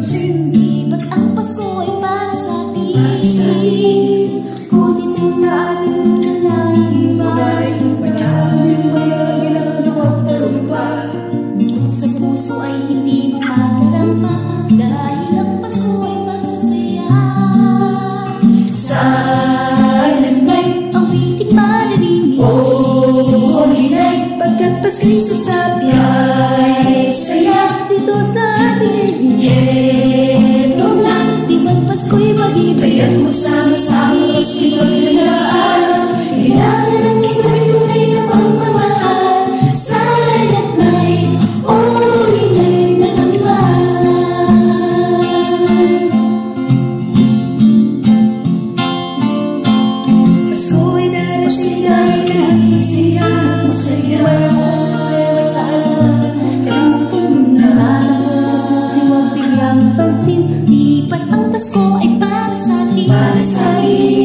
pansin. Di ba't ang Pasko ay para sa atin? Para sa atin. Ngunit ang sa atin na lang iba. Kahit ang pagkaling mga ginagawang parumpa, Bukod sa puso ay hindi mo madarama, dahil ang Pasko ay pagsasaya. Silent night, Ang pitik maririnig, oh holy night, pagkat Pasko'y sasabi ay saya. dito sa atin, Heto na, di ba't Pasko'y pag-ibig? bayang magsama-sama maski paglalaan. Kailangan ang ito'y tunay na pagmamahal. Silent night, holy night na naman. Pasko ay darating na lahat magsaya, masaya. Huwag bigyang pansin, di ba't ang Pasko ay para sa atin? Para sa atin.